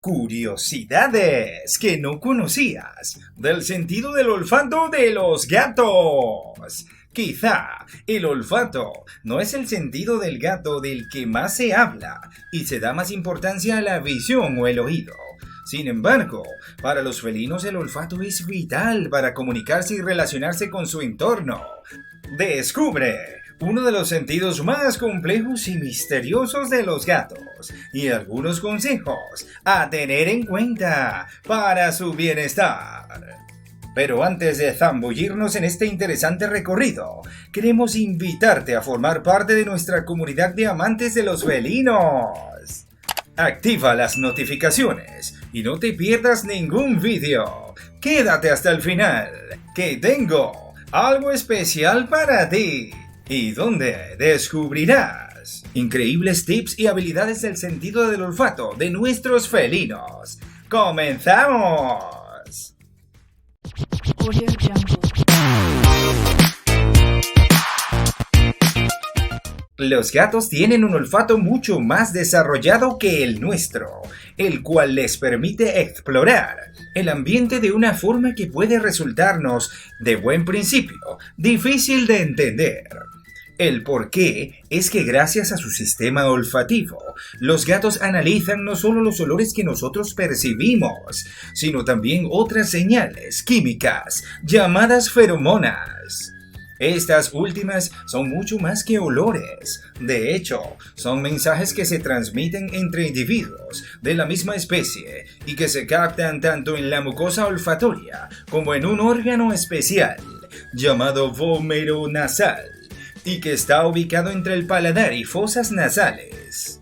Curiosidades que no conocías del sentido del olfato de los gatos. Quizá el olfato no es el sentido del gato del que más se habla y se da más importancia a la visión o el oído. Sin embargo, para los felinos el olfato es vital para comunicarse y relacionarse con su entorno. Descubre uno de los sentidos más complejos y misteriosos de los gatos y algunos consejos a tener en cuenta para su bienestar. Pero antes de zambullirnos en este interesante recorrido, queremos invitarte a formar parte de nuestra comunidad de amantes de los felinos. Activa las notificaciones y no te pierdas ningún vídeo. Quédate hasta el final, que tengo algo especial para ti. Y donde descubrirás increíbles tips y habilidades del sentido del olfato de nuestros felinos. ¡Comenzamos! Los gatos tienen un olfato mucho más desarrollado que el nuestro, el cual les permite explorar el ambiente de una forma que puede resultarnos, de buen principio, difícil de entender. El porqué es que gracias a su sistema olfativo, los gatos analizan no solo los olores que nosotros percibimos, sino también otras señales químicas llamadas feromonas. Estas últimas son mucho más que olores. De hecho, son mensajes que se transmiten entre individuos de la misma especie y que se captan tanto en la mucosa olfatoria como en un órgano especial llamado vómero nasal, y que está ubicado entre el paladar y fosas nasales.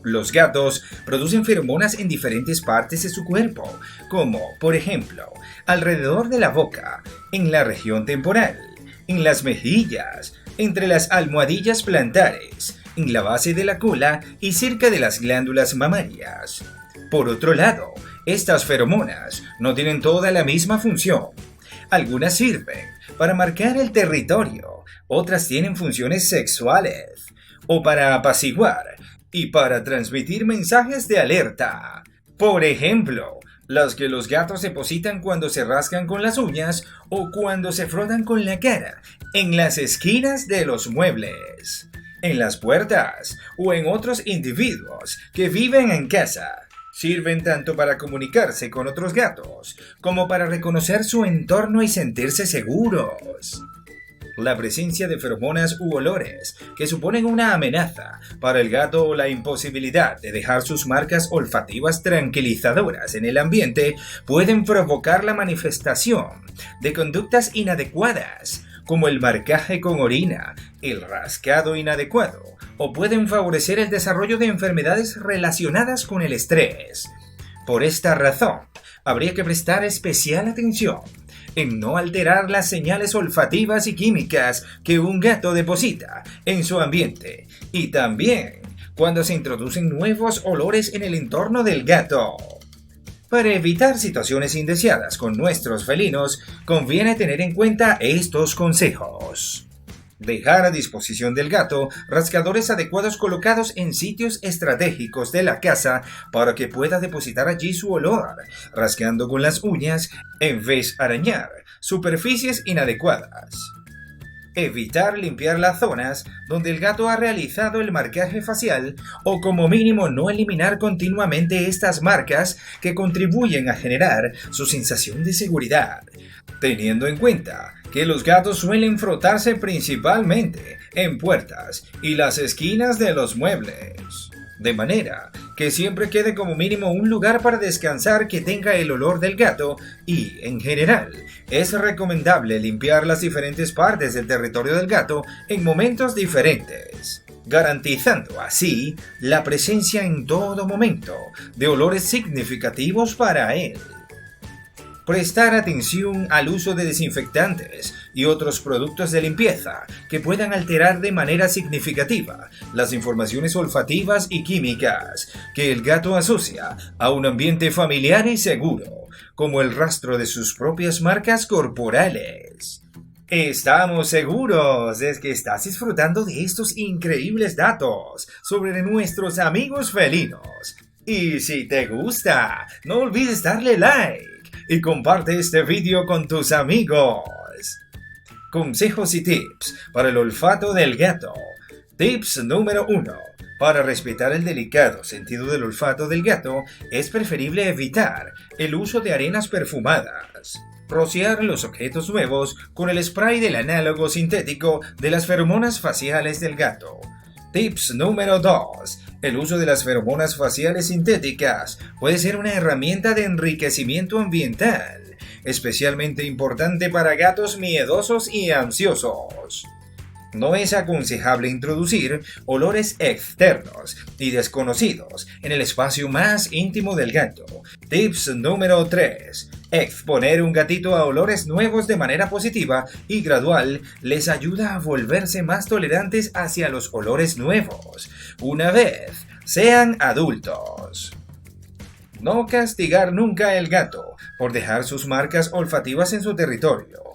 Los gatos producen feromonas en diferentes partes de su cuerpo, como, por ejemplo, alrededor de la boca, en la región temporal, en las mejillas, entre las almohadillas plantares, en la base de la cola y cerca de las glándulas mamarias. Por otro lado, estas feromonas no tienen toda la misma función. Algunas sirven para marcar el territorio, otras tienen funciones sexuales, o para apaciguar y para transmitir mensajes de alerta. Por ejemplo, las que los gatos depositan cuando se rascan con las uñas o cuando se frotan con la cara en las esquinas de los muebles, en las puertas o en otros individuos que viven en casa. Sirven tanto para comunicarse con otros gatos como para reconocer su entorno y sentirse seguros. La presencia de feromonas u olores que suponen una amenaza para el gato o la imposibilidad de dejar sus marcas olfativas tranquilizadoras en el ambiente pueden provocar la manifestación de conductas inadecuadas, como el marcaje con orina, el rascado inadecuado, o pueden favorecer el desarrollo de enfermedades relacionadas con el estrés. Por esta razón, habría que prestar especial atención en no alterar las señales olfativas y químicas que un gato deposita en su ambiente, y también cuando se introducen nuevos olores en el entorno del gato. Para evitar situaciones indeseadas con nuestros felinos, conviene tener en cuenta estos consejos. Dejar a disposición del gato rascadores adecuados colocados en sitios estratégicos de la casa para que pueda depositar allí su olor, rascando con las uñas en vez de arañar superficies inadecuadas. Evitar limpiar las zonas donde el gato ha realizado el marcaje facial, o como mínimo no eliminar continuamente estas marcas que contribuyen a generar su sensación de seguridad, teniendo en cuenta que los gatos suelen frotarse principalmente en puertas y las esquinas de los muebles, de manera que siempre quede como mínimo un lugar para descansar que tenga el olor del gato y, en general, es recomendable limpiar las diferentes partes del territorio del gato en momentos diferentes, garantizando así la presencia en todo momento de olores significativos para él. Prestar atención al uso de desinfectantes y otros productos de limpieza que puedan alterar de manera significativa las informaciones olfativas y químicas que el gato asocia a un ambiente familiar y seguro, como el rastro de sus propias marcas corporales. Estamos seguros de que estás disfrutando de estos increíbles datos sobre nuestros amigos felinos. Y si te gusta, no olvides darle like y comparte este vídeo con tus amigos. Consejos y tips para el olfato del gato. Tips número 1. Para respetar el delicado sentido del olfato del gato, es preferible evitar el uso de arenas perfumadas. Rociar los objetos nuevos con el spray del análogo sintético de las feromonas faciales del gato. Tips número 2. El uso de las feromonas faciales sintéticas puede ser una herramienta de enriquecimiento ambiental, especialmente importante para gatos miedosos y ansiosos. No es aconsejable introducir olores externos y desconocidos en el espacio más íntimo del gato. Tips número 3. Exponer un gatito a olores nuevos de manera positiva y gradual les ayuda a volverse más tolerantes hacia los olores nuevos, una vez sean adultos. No castigar nunca al gato por dejar sus marcas olfativas en su territorio.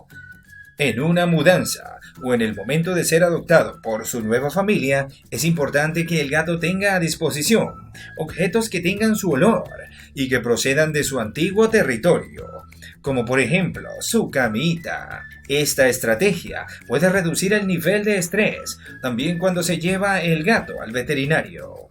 En una mudanza o en el momento de ser adoptado por su nueva familia, es importante que el gato tenga a disposición objetos que tengan su olor y que procedan de su antiguo territorio, como por ejemplo su camita. Esta estrategia puede reducir el nivel de estrés también cuando se lleva el gato al veterinario.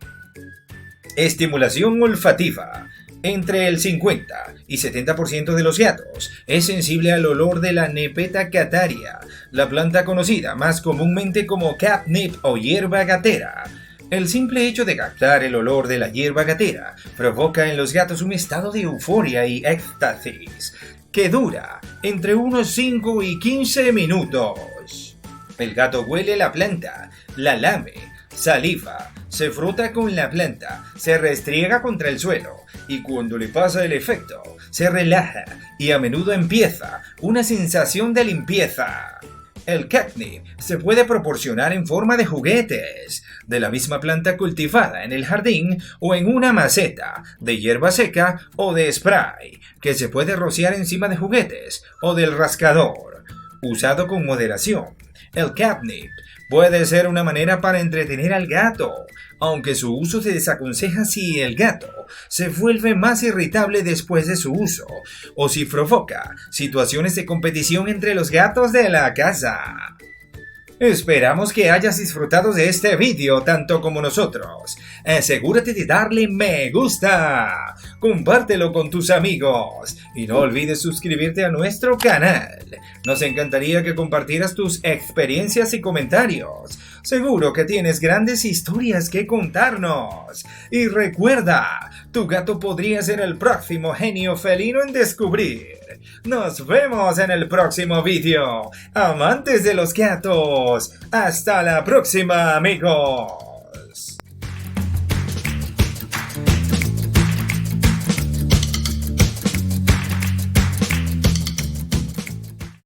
Estimulación olfativa. Entre el 50 y 70% de los gatos es sensible al olor de la Nepeta cataria, la planta conocida más comúnmente como catnip o hierba gatera. El simple hecho de captar el olor de la hierba gatera provoca en los gatos un estado de euforia y éxtasis que dura entre unos 5 y 15 minutos. El gato huele la planta, la lame, saliva, se frota con la planta, se restriega contra el suelo y cuando le pasa el efecto, se relaja y a menudo empieza una sensación de limpieza. El catnip se puede proporcionar en forma de juguetes, de la misma planta cultivada en el jardín o en una maceta, de hierba seca o de spray, que se puede rociar encima de juguetes o del rascador. Usado con moderación, el catnip puede ser una manera para entretener al gato, aunque su uso se desaconseja si el gato se vuelve más irritable después de su uso o si provoca situaciones de competición entre los gatos de la casa. Esperamos que hayas disfrutado de este vídeo tanto como nosotros. Asegúrate de darle me gusta, compártelo con tus amigos y no olvides suscribirte a nuestro canal. Nos encantaría que compartieras tus experiencias y comentarios. Seguro que tienes grandes historias que contarnos. Y recuerda, tu gato podría ser el próximo genio felino en descubrir. Nos vemos en el próximo vídeo. Amantes de los gatos. Hasta la próxima, amigos.